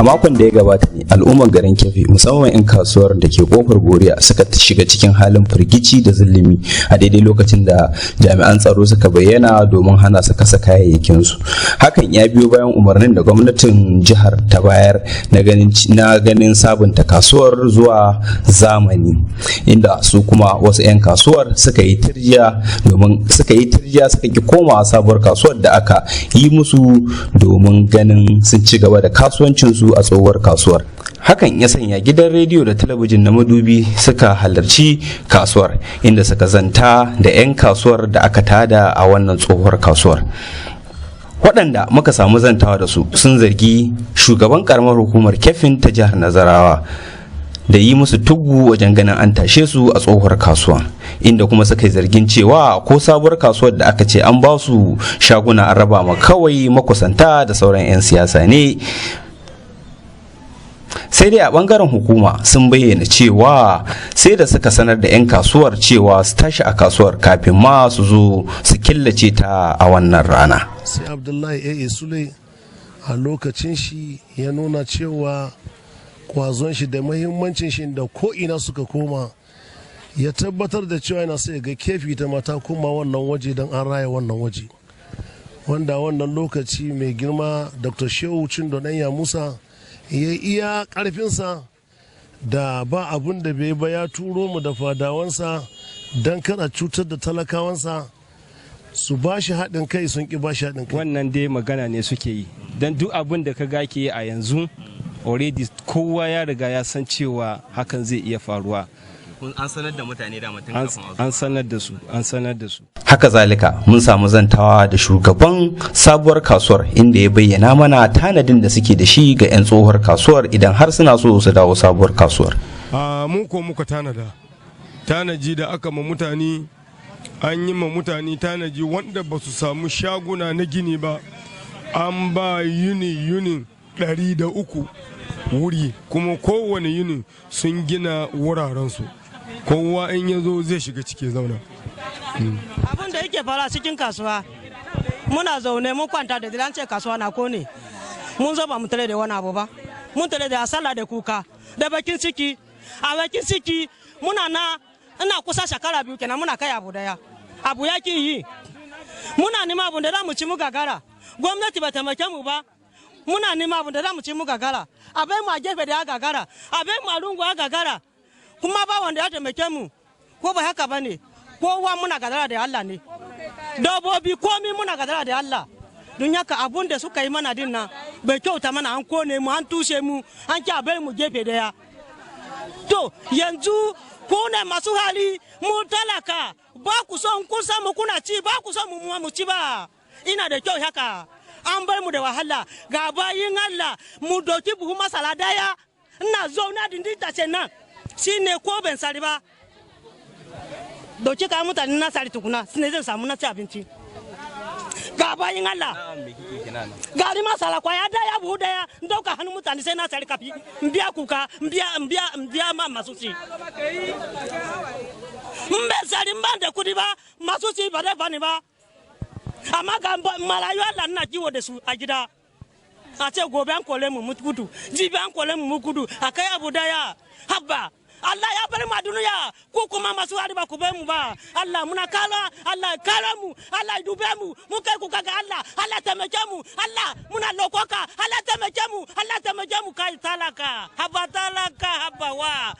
A makon da ya gabata ne al'ummar garin Keffi musamman 'yan kasuwar da ke kofar Goriya suka shiga cikin halin firgici da zulumi a daidai lokacin da jami'an tsaro suka bayyana domin hana su kasa kayayyakinsu. Hakan ya biyo bayan umarnin da gwamnatin jihar ta bayar na ganin sabunta kasuwar zuwa zamani, inda su kuma wasu 'yan kasuwar suka yi tirjiya suka ki komawa sabuwar kasuwar da aka yi musu domin ganin sun ci gaba da kasuwancinsu a tsohuwar kasuwar. Hakan ya sanya gidan rediyo da talabijin na Madubi suka halarci kasuwar, inda suka zanta da 'yan kasuwar da aka tada a wannan tsohuwar kasuwar. Waɗanda muka samu zantawa da su sun zargi shugaban karamar hukumar Keffin ta jihar Nasarawa da yi musu tugu wajen ganin an tashe su a tsohuwar kasuwa, inda kuma suka yi zargin cewa ko sabuwar kasuwar da aka ce an ba su shaguna an raba ma kawai makusanta da sauran 'yan siyasa ne. Sai dai a bangaren hukuma sun bayyana cewa sai da suka sanar da 'yan kasuwar cewa su tashi a kasuwar kafin ma su zo su killace ta a wannan rana. Sai Abdullahi A.A. Sule a lokacin shi ya nuna cewa kwazon shi da mahimmancin shi da ko'ina suka koma, ya tabbatar da cewa yana sai ga Keffi ta mata koma wannan waje don an raya wannan waje, wanda wannan lokaci mai girma Dr. Shehu Cindo Danya Musa ya iya karfinsa da ba abun da bai ba, ya turo mu da fadawansa don kada cutar da talakawansa su ba shi haɗin kai, sun ƙi ba shi haɗin kai. Wannan dai magana ne suke yi, don duk abin da ka gake a yanzu already kowa ya riga ya san cewa hakan zai iya faruwa. An sanar da mutane da mutum an sanar da su. Haka zalika mun samu zantawa da shugaban sabuwar kasuwar, inda ya bayyana mana tanadin da suke da shi ga 'yan tsohuwar kasuwar idan har suna so su dawo sabuwar kasuwar. Mun ko muka tanaji da aka ma mutane, an yi ma mutane tanaji wanda ba su samu shaguna na gini ba, an ba yuni 300 wuri, kuma kowane yini sun gina wurarensu, kowa in ya zo zai shiga ciki zauna. Abin da yake fara cikin kasuwa, muna zaune mun kwanta da dilance kasuwa na kone, mun zo ba mu tare da wani abu ba, mun tare da asala da kuka da bakin ciki. A bakin ciki ina kusa shekara 2 kenan muna kai abu daya, abu ya ki yi, muna nima abu da za mu ci mu gagara, gwamnati ba taimake mu ba, muna nima abu da za mu ci mu gagara, abai mu a gefe da ya gagara, abai mu a lungu ya gagara, kuma ba wanda ya taimake mu. Ko ba haka ba ne, kowa muna gadara da Allah ne, dabbobi komi muna gadara da Allah. Don haka abun da suka yi mana din nan bai kyauta mana, an kone mu, an tushe mu, an ki abai mu gefe daya. To yanzu ku ne masu hali, mu talaka ba ku son kun samu kuna ci, ba ku son mu ci ba. Ina da kyau haka, an bar mu da wahala ga bayin Allah, mu doki buhu masala daya, ina zauna dindin tace nan shine ko ban sari ba, doki ka mutane na sari tukuna sine zai samu na ci abinci. Ga bayin Allah, gari masala kwaya daya buhu daya, dauka hannun mutane sai na sari kafi, biya kuka, biya ma masu ci. Mbe sari ban da kudi ba, masu ci ba dai bani ba. Amma ga marayu Allah na kiwo da su a gida, a ce gobe an kole mu gudu, jibi an kole mu gudu, a kai abu daya. Habba Allah ya bari mu a duniya, ku kuma masu hari ba ku bai mu ba. Allah muna kala, Allah kala mu, Allah dube mu, mun kai ku kaga Allah, Allah taimake mu, Allah muna lokoka, Allah taimake mu, Allah taimake mu kai talaka, habba wa.